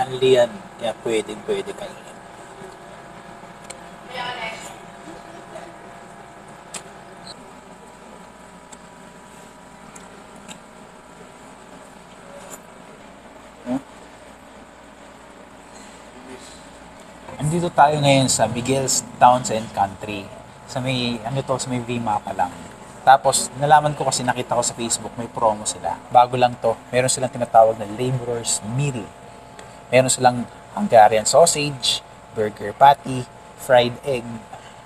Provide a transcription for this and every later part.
Unli yan. Kaya pwede kainin. Andito tayo ngayon sa Miguel's Townsend Country. Sa may, sa may V-Mapa lang. Tapos, nalaman ko kasi nakita ko sa Facebook, may promo sila. Bago lang to, meron silang tinatawag na laborer's meal. Meron silang Hungarian sausage, burger patty, fried egg,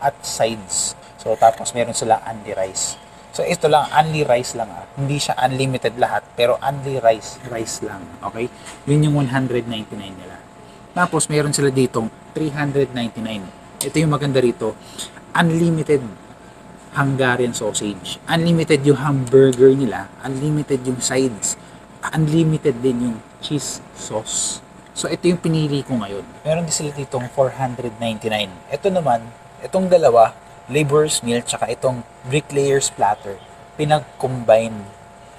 at sides. So, tapos meron silang only rice. So, ito lang, only rice lang ah. Hindi siya unlimited lahat, pero only rice lang. Okay? Yun yung 199 nila. Tapos, meron sila ditong 399. Ito yung maganda rito. Unlimited Hungarian sausage. Unlimited yung hamburger nila. Unlimited yung sides. Unlimited din yung cheese sauce. So, ito yung pinili ko ngayon. Meron din sila ditong 499. Ito naman, itong dalawa, laborer's meal, tsaka itong bricklayer's platter, pinag-combine.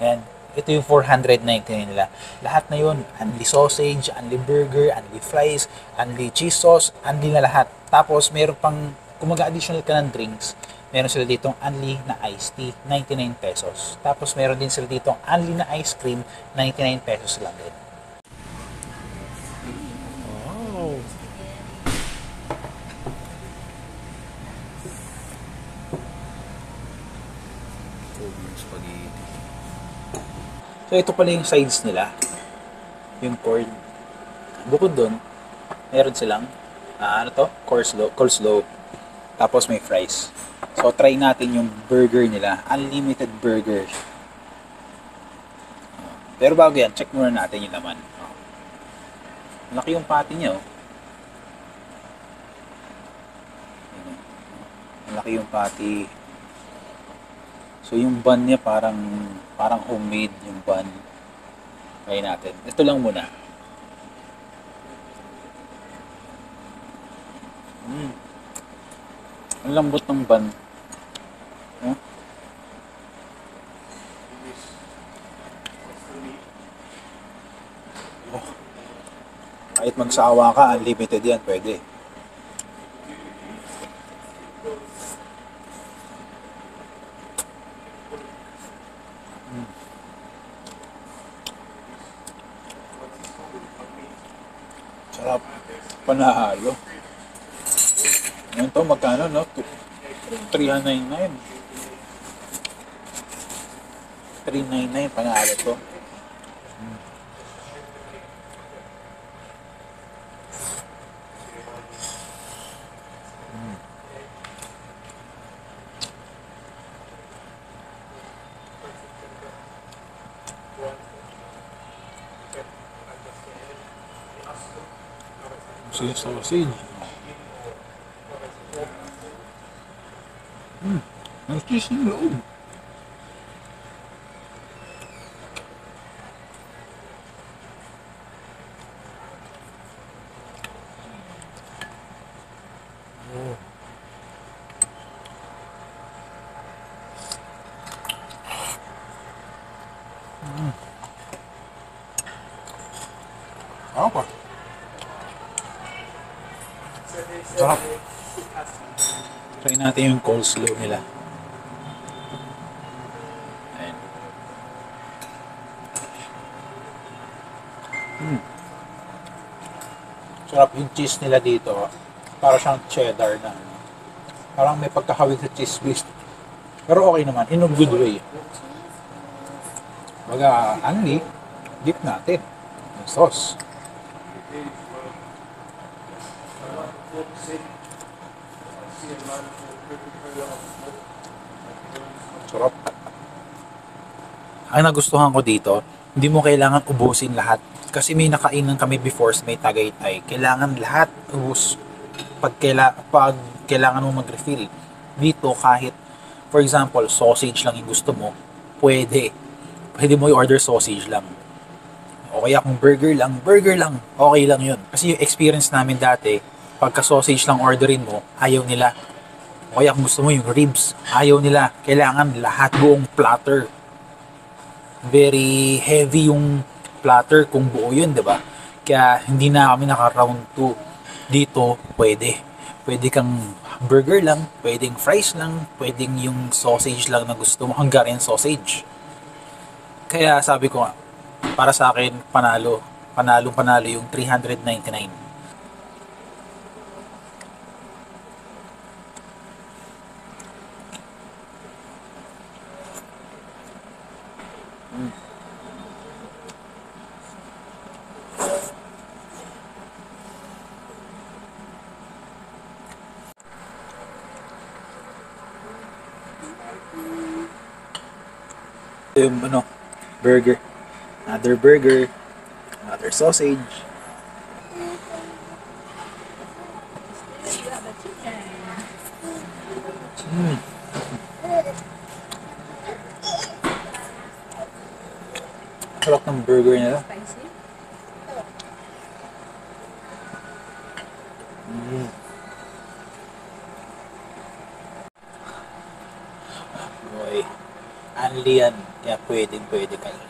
Yan. Ito yung 499 nila. Lahat na yun, only sausage, only burger, only fries, only cheese sauce, only na lahat. Tapos, meron pang, kung mag-additional ka ng drinks, meron sila ditong only na iced tea, 99 pesos. Tapos, meron din sila ditong only na ice cream, 99 pesos lang din. Wow! Spaghetti. So, ito pala yung sides nila. Yung corn. Bukod dun, meron silang, coleslaw. Tapos may fries. So, try natin yung burger nila. Unlimited burger. Pero bago yan, check muna natin yung laman. Laki yung patty niya, oh. Laki yung patty. So, yung bun niya parang homemade yung bun. Try natin. Ito lang muna. Ang lambot ng bun. Huh? Oh. Kahit magsawa ka, unlimited yan. Pwede. Sarap. Panahalo. Ngayon to, magkano, no? 399. 399, panahalo to. Siya sausage. Ang cheese yung loob. Apa? Sarap. Try natin yung coleslaw nila. Ayan. Sarap yung cheese nila dito. Para siyang cheddar na. Parang may pagkahawig sa cheese whisk. Pero okay naman, in a good way. Baga, only, dip natin. Yung sauce. Sarap. Ang nagustuhan ko dito, hindi mo kailangan ubusin lahat. Kasi may nakainan kami before sa may Tagaytay. Kailangan lahat ubus pag kailangan mo mag-refill. Dito kahit, for example, sausage lang yung gusto mo, pwede. Pwede mo i-order sausage lang. O kaya kung burger lang, okay lang yun. Kasi yung experience namin dati, pagka sausage lang orderin mo, ayaw nila. O kaya kung gusto mo yung ribs, ayaw nila. Kailangan lahat buong platter. Very heavy yung platter kung buo yun, diba? Kaya hindi na kami naka-round 2. Dito, pwede. Pwede kang burger lang, pwedeng fries lang, pwedeng yung sausage lang na gusto mo, Hungarian sausage. Kaya sabi ko nga, para sa akin, panalo. Panalo yung 399. Ito yung burger. Another burger, another sausage. Sarap ng burger nila. Boy, only yan. Kaya pwede kainin.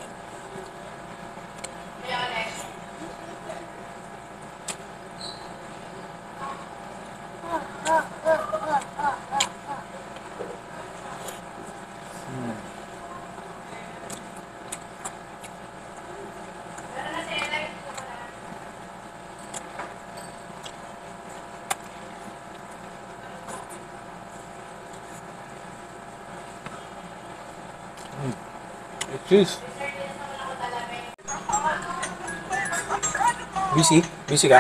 Cheese. Busy? Busy ka?